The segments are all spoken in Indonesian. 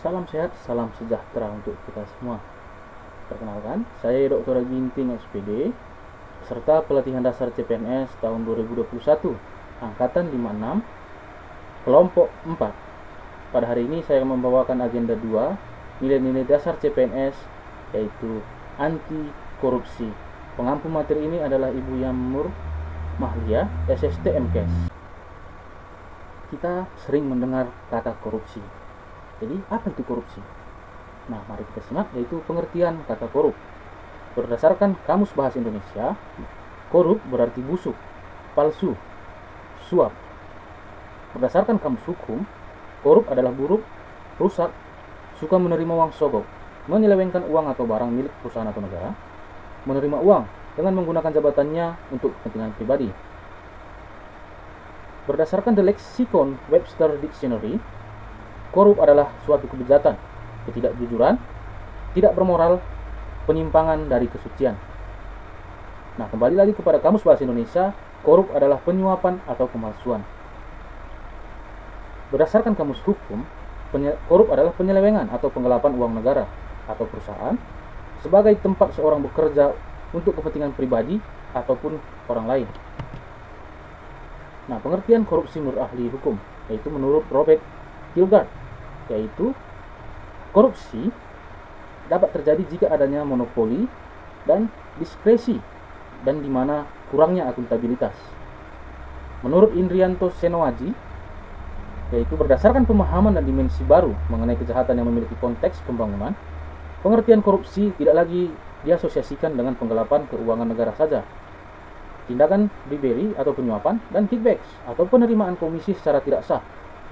Salam sehat, salam sejahtera untuk kita semua. Perkenalkan, saya Dr. Ginting SPD, peserta pelatihan dasar CPNS tahun 2021, angkatan 56, kelompok 4. Pada hari ini saya membawakan agenda 2, nilai-nilai dasar CPNS, yaitu anti korupsi. Pengampu materi ini adalah Ibu Yamur Mahlia, SST MKes. Kita sering mendengar kata korupsi. Jadi, apa itu korupsi? Nah, mari kita simak, yaitu pengertian kata korup. Berdasarkan Kamus Bahasa Indonesia, korup berarti busuk, palsu, suap. Berdasarkan Kamus Hukum, korup adalah buruk, rusak, suka menerima uang sogok, menyelewengkan uang atau barang milik perusahaan atau negara, menerima uang dengan menggunakan jabatannya untuk kepentingan pribadi. Berdasarkan The Lexicon Webster Dictionary, korup adalah suatu kebejatan, ketidakjujuran, tidak bermoral, penyimpangan dari kesucian. Nah, kembali lagi kepada Kamus Bahasa Indonesia, korup adalah penyuapan atau pemalsuan. Berdasarkan Kamus Hukum, korup adalah penyelewengan atau penggelapan uang negara atau perusahaan sebagai tempat seorang bekerja untuk kepentingan pribadi ataupun orang lain. Nah, pengertian korupsi menurut ahli hukum, yaitu menurut Robert Hilgard, yaitu korupsi dapat terjadi jika adanya monopoli dan diskresi dan di mana kurangnya akuntabilitas. Menurut Indrianto Senoaji, yaitu berdasarkan pemahaman dan dimensi baru mengenai kejahatan yang memiliki konteks pembangunan, pengertian korupsi tidak lagi diasosiasikan dengan penggelapan keuangan negara saja. Tindakan bribery atau penyuapan dan kickbacks atau penerimaan komisi secara tidak sah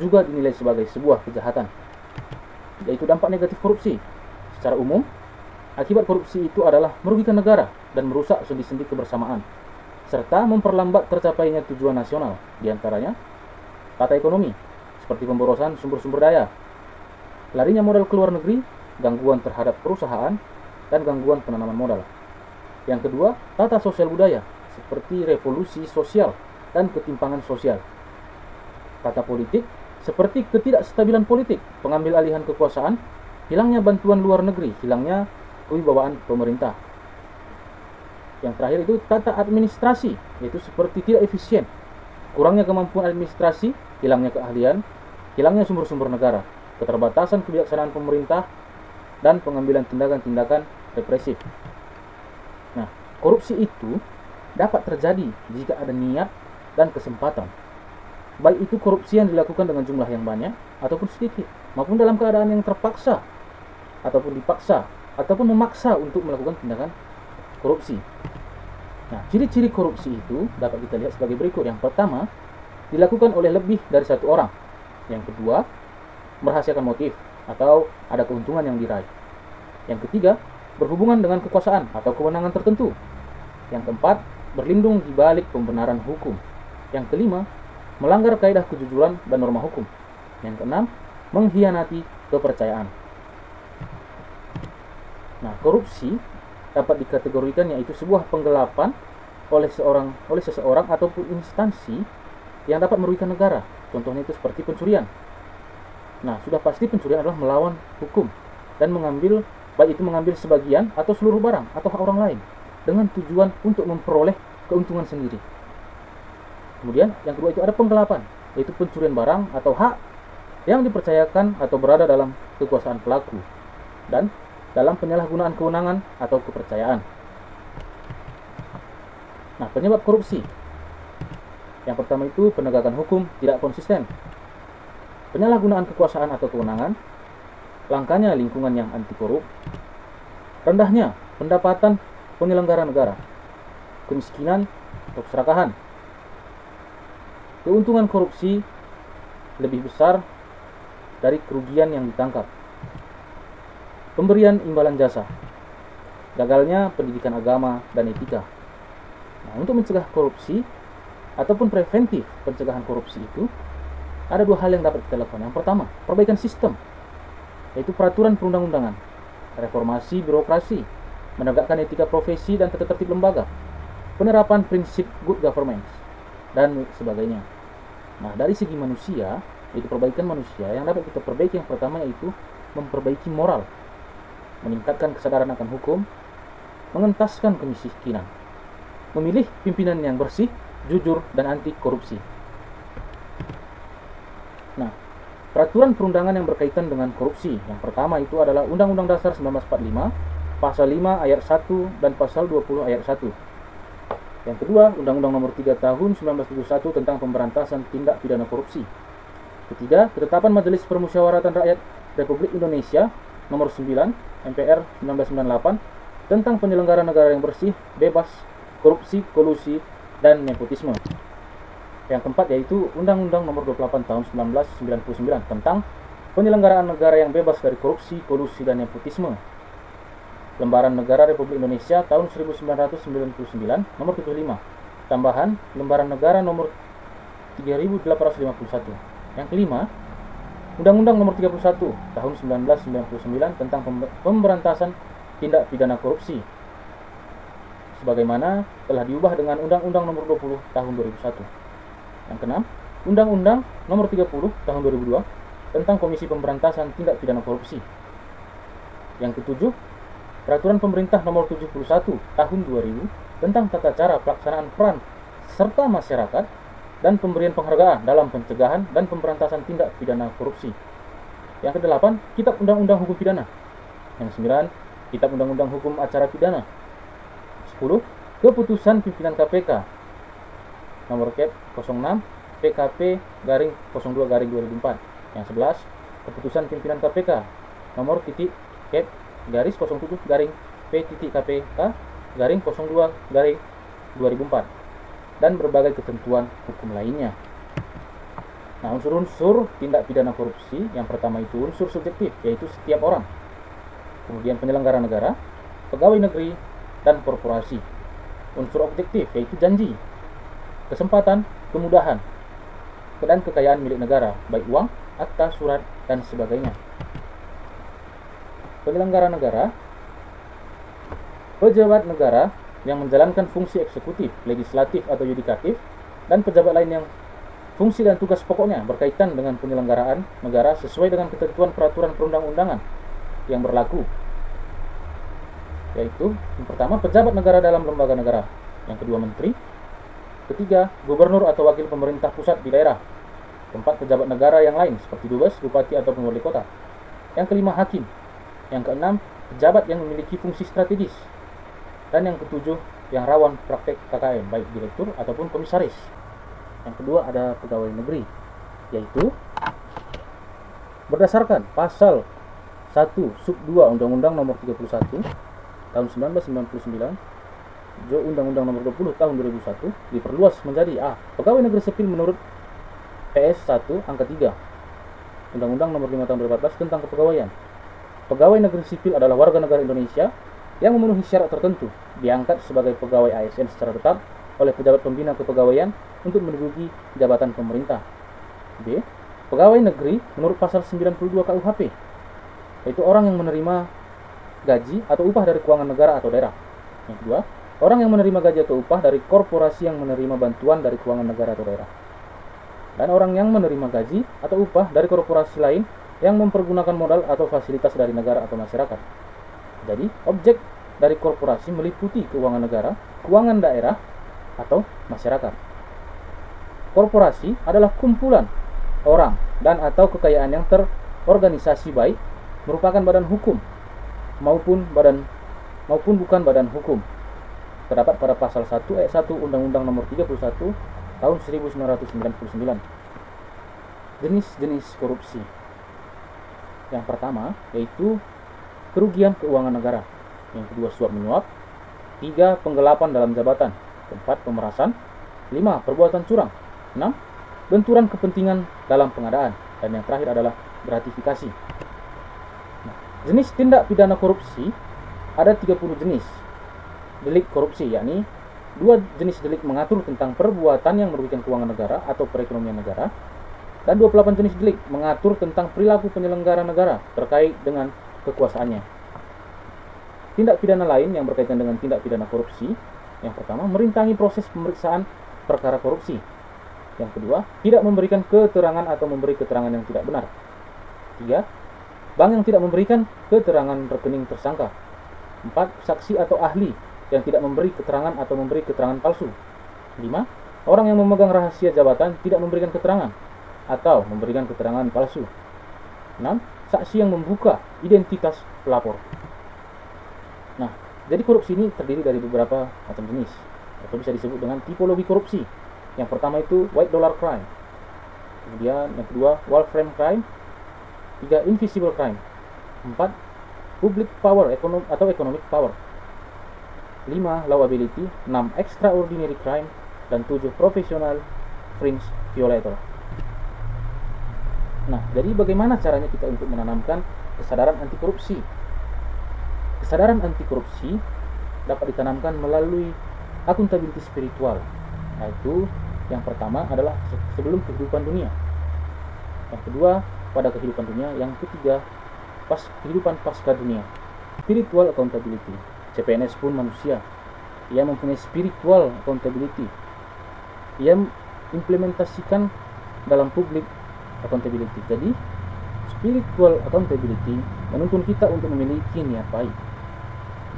juga dinilai sebagai sebuah kejahatan, yaitu dampak negatif korupsi. Secara umum, akibat korupsi itu adalah merugikan negara dan merusak sendi-sendi kebersamaan, serta memperlambat tercapainya tujuan nasional, diantaranya tata ekonomi, seperti pemborosan sumber-sumber daya, larinya modal ke luar negeri, gangguan terhadap perusahaan, dan gangguan penanaman modal. Yang kedua, tata sosial budaya, seperti revolusi sosial dan ketimpangan sosial. Tata politik, seperti ketidakstabilan politik, pengambil alihan kekuasaan, hilangnya bantuan luar negeri, hilangnya kewibawaan pemerintah. Yang terakhir itu tata administrasi, yaitu seperti tidak efisien, kurangnya kemampuan administrasi, hilangnya keahlian, hilangnya sumber-sumber negara, keterbatasan kebijaksanaan pemerintah, dan pengambilan tindakan-tindakan represif. Nah, korupsi itu dapat terjadi jika ada niat dan kesempatan, baik itu korupsi yang dilakukan dengan jumlah yang banyak ataupun sedikit, maupun dalam keadaan yang terpaksa ataupun dipaksa ataupun memaksa untuk melakukan tindakan korupsi. Nah, ciri-ciri korupsi itu dapat kita lihat sebagai berikut. Yang pertama, dilakukan oleh lebih dari satu orang. Yang kedua, merahasiakan motif atau ada keuntungan yang diraih. Yang ketiga, berhubungan dengan kekuasaan atau kewenangan tertentu. Yang keempat, berlindung di balik pembenaran hukum. Yang kelima, melanggar kaidah kejujuran dan norma hukum. Yang keenam, mengkhianati kepercayaan. Nah, korupsi dapat dikategorikan yaitu sebuah penggelapan oleh seseorang ataupun instansi yang dapat merugikan negara. Contohnya itu seperti pencurian. Nah, sudah pasti pencurian adalah melawan hukum dan mengambil, baik itu mengambil sebagian atau seluruh barang atau hak orang lain dengan tujuan untuk memperoleh keuntungan sendiri. Kemudian yang kedua itu ada penggelapan, yaitu pencurian barang atau hak yang dipercayakan atau berada dalam kekuasaan pelaku dan dalam penyalahgunaan kewenangan atau kepercayaan. Nah, penyebab korupsi. Yang pertama itu penegakan hukum tidak konsisten, penyalahgunaan kekuasaan atau kewenangan, langkanya lingkungan yang anti korup, rendahnya pendapatan penyelenggara negara, kemiskinan atau keserakahan. Keuntungan korupsi lebih besar dari kerugian yang ditangkap. Pemberian imbalan jasa, gagalnya pendidikan agama dan etika. Nah, untuk mencegah korupsi ataupun preventif pencegahan korupsi itu ada dua hal yang dapat kita lakukan. Yang pertama, perbaikan sistem, yaitu peraturan perundang-undangan, reformasi birokrasi, menegakkan etika profesi dan tata tertib lembaga, penerapan prinsip good governance, dan sebagainya. Nah, dari segi manusia, yaitu perbaikan manusia, yang dapat kita perbaiki yang pertama yaitu memperbaiki moral, meningkatkan kesadaran akan hukum, mengentaskan kemiskinan, memilih pimpinan yang bersih, jujur, dan anti korupsi. Nah, peraturan perundangan yang berkaitan dengan korupsi. Yang pertama itu adalah Undang-Undang Dasar 1945, Pasal 5 ayat 1 dan Pasal 20 ayat 1. Yang kedua, Undang-Undang Nomor 3 Tahun 1971 tentang pemberantasan tindak pidana korupsi. Ketiga, Ketetapan Majelis Permusyawaratan Rakyat Republik Indonesia Nomor 9 MPR 1998 tentang penyelenggara negara yang bersih, bebas korupsi, kolusi, dan nepotisme. Yang keempat yaitu Undang-Undang Nomor 28 Tahun 1999 tentang penyelenggaraan negara yang bebas dari korupsi, kolusi, dan nepotisme. Lembaran Negara Republik Indonesia tahun 1999 Nomor 75. Tambahan Lembaran Negara Nomor 3851. Yang kelima, Undang-Undang Nomor 31 Tahun 1999 tentang pemberantasan tindak pidana korupsi, sebagaimana telah diubah dengan Undang-Undang Nomor 20 Tahun 2001. Yang keenam, Undang-Undang Nomor 30 Tahun 2002 tentang Komisi Pemberantasan Tindak Pidana Korupsi. Yang ketujuh, Peraturan Pemerintah Nomor 71 Tahun 2000 tentang tata cara pelaksanaan peran serta masyarakat dan pemberian penghargaan dalam pencegahan dan pemberantasan tindak pidana korupsi. Yang kedelapan, Kitab Undang-Undang Hukum Pidana. Yang sembilan, Kitab Undang-Undang Hukum Acara Pidana. 10. Keputusan Pimpinan KPK Nomor Cap 06 PKP garing 02 garing 2004. Yang 11, Keputusan Pimpinan KPK Nomor titik Cap garis 07 garing P titik KPK garing 02 garing 2004 dan berbagai ketentuan hukum lainnya. Nah, unsur-unsur tindak pidana korupsi yang pertama itu unsur subjektif, yaitu setiap orang. Kemudian penyelenggara negara, pegawai negeri, dan korporasi. Unsur objektif yaitu janji, kesempatan, kemudahan, dan kekayaan milik negara, baik uang, akta, surat, dan sebagainya. Penyelenggara negara, pejabat negara yang menjalankan fungsi eksekutif, legislatif, atau yudikatif, dan pejabat lain yang fungsi dan tugas pokoknya berkaitan dengan penyelenggaraan negara sesuai dengan ketentuan peraturan perundang-undangan yang berlaku. Yaitu, yang pertama, pejabat negara dalam lembaga negara. Yang kedua, menteri. Ketiga, gubernur atau wakil pemerintah pusat di daerah. Keempat, pejabat negara yang lain seperti dubes, bupati, atau wali kota. Yang kelima, hakim. Yang keenam, pejabat yang memiliki fungsi strategis. Dan yang ketujuh, yang rawan praktek KKM, baik direktur ataupun komisaris. Yang kedua, ada pegawai negeri, yaitu berdasarkan pasal 1 sub 2 Undang-Undang Nomor 31 Tahun 1999, Undang-Undang Nomor 20 Tahun 2001 diperluas menjadi A. Pegawai negeri sipil menurut PS 1 angka 3 Undang-Undang Nomor 5 Tahun 2014 tentang kepegawaian. Pegawai negeri sipil adalah warga negara Indonesia yang memenuhi syarat tertentu, diangkat sebagai pegawai ASN secara tetap oleh pejabat pembina kepegawaian untuk menduduki jabatan pemerintah. B. Pegawai negeri menurut pasal 92 KUHP, yaitu orang yang menerima gaji atau upah dari keuangan negara atau daerah. Yang kedua, orang yang menerima gaji atau upah dari korporasi yang menerima bantuan dari keuangan negara atau daerah. Dan orang yang menerima gaji atau upah dari korporasi lain yang mempergunakan modal atau fasilitas dari negara atau masyarakat. Jadi, objek dari korporasi meliputi keuangan negara, keuangan daerah, atau masyarakat. Korporasi adalah kumpulan orang dan atau kekayaan yang terorganisasi baik merupakan badan hukum maupun bukan badan hukum. Terdapat pada pasal 1 ayat 1 Undang-Undang Nomor 31 Tahun 1999. Jenis-jenis korupsi. Yang pertama yaitu kerugian keuangan negara. Yang kedua, suap menyuap. 3. Penggelapan dalam jabatan. 4. Pemerasan. 5. Perbuatan curang. 6. Benturan kepentingan dalam pengadaan. Dan yang terakhir adalah gratifikasi. Jenis tindak pidana korupsi ada 30 jenis delik korupsi, yakni 2 jenis delik mengatur tentang perbuatan yang merugikan keuangan negara atau perekonomian negara, dan 28 jenis delik mengatur tentang perilaku penyelenggara negara terkait dengan kekuasaannya. Tindak pidana lain yang berkaitan dengan tindak pidana korupsi, yang pertama, merintangi proses pemeriksaan perkara korupsi. Yang kedua, tidak memberikan keterangan atau memberi keterangan yang tidak benar. 3. bank yang tidak memberikan keterangan rekening tersangka. 4. Saksi atau ahli yang tidak memberi keterangan atau memberi keterangan palsu. 5. Orang yang memegang rahasia jabatan tidak memberikan keterangan atau memberikan keterangan palsu. 6. Saksi yang membuka identitas pelapor. Nah, jadi korupsi ini terdiri dari beberapa macam jenis, atau bisa disebut dengan tipologi korupsi. Yang pertama itu white dollar crime. Kemudian yang kedua Wolfram crime. 3. Invisible crime. 4. Public power atau economic power. 5. Liability. 6. Extraordinary crime. Dan 7. Professional fringe violator. Nah, jadi bagaimana caranya kita untuk menanamkan kesadaran anti korupsi? Kesadaran anti korupsi dapat ditanamkan melalui akuntabilitas spiritual, yaitu yang pertama adalah sebelum kehidupan dunia, yang kedua pada kehidupan dunia, yang ketiga kehidupan pasca dunia. Spiritual accountability. CPNS pun manusia, ia mempunyai spiritual accountability. Ia implementasikan dalam public accountability. Jadi spiritual accountability menuntun kita untuk memiliki niat baik,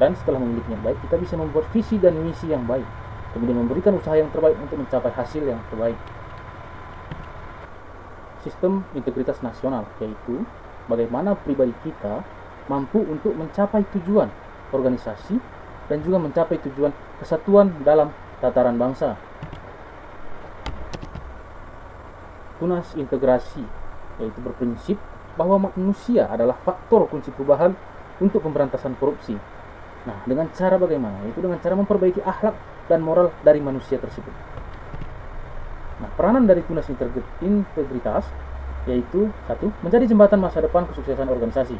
dan setelah memiliki niat baik kita bisa membuat visi dan misi yang baik, kemudian memberikan usaha yang terbaik untuk mencapai hasil yang terbaik. Sistem integritas nasional, yaitu bagaimana pribadi kita mampu untuk mencapai tujuan organisasi dan juga mencapai tujuan kesatuan dalam tataran bangsa. Tunas integrasi, yaitu berprinsip bahwa manusia adalah faktor kunci perubahan untuk pemberantasan korupsi. Nah, dengan cara bagaimana? Yaitu dengan cara memperbaiki akhlak dan moral dari manusia tersebut. Nah, peranan dari tunas integritas yaitu 1. Menjadi jembatan masa depan kesuksesan organisasi.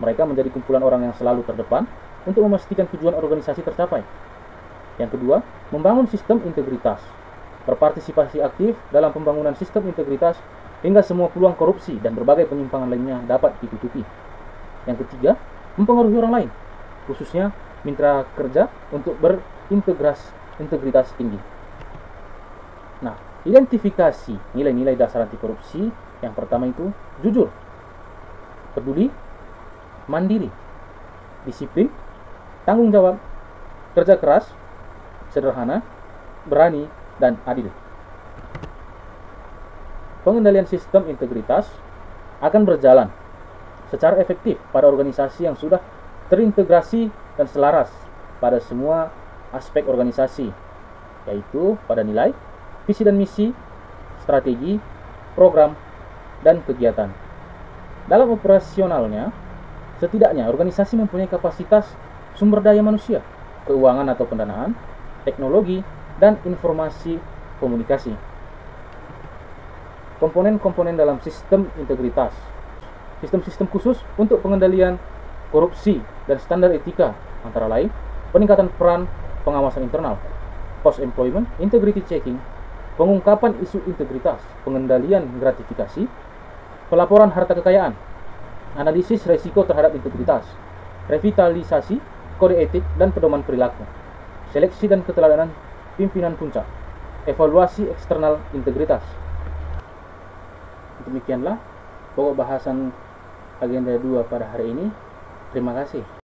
Mereka menjadi kumpulan orang yang selalu terdepan untuk memastikan tujuan organisasi tercapai. Yang kedua, membangun sistem integritas. Berpartisipasi aktif dalam pembangunan sistem integritas hingga semua peluang korupsi dan berbagai penyimpangan lainnya dapat ditutupi. Yang ketiga, mempengaruhi orang lain, khususnya mitra kerja untuk berintegritas tinggi. Nah, identifikasi nilai-nilai dasar anti korupsi yang pertama itu jujur, peduli, mandiri, disiplin, tanggung jawab, kerja keras, sederhana, berani, dan adil. Pengendalian sistem integritas akan berjalan secara efektif pada organisasi yang sudah terintegrasi dan selaras pada semua aspek organisasi, yaitu pada nilai, visi dan misi, strategi, program, dan kegiatan. Dalam operasionalnya, setidaknya organisasi mempunyai kapasitas sumber daya manusia, keuangan atau pendanaan, teknologi, dan informasi komunikasi. Komponen-komponen dalam sistem integritas. Sistem-sistem khusus untuk pengendalian korupsi dan standar etika, antara lain peningkatan peran pengawasan internal, post-employment, integrity checking, pengungkapan isu integritas, pengendalian gratifikasi, pelaporan harta kekayaan, analisis risiko terhadap integritas, revitalisasi, kode etik dan pedoman perilaku, seleksi dan keteladanan pimpinan puncak, evaluasi eksternal integritas. Demikianlah pokok bahasan agenda 2 pada hari ini. Terima kasih.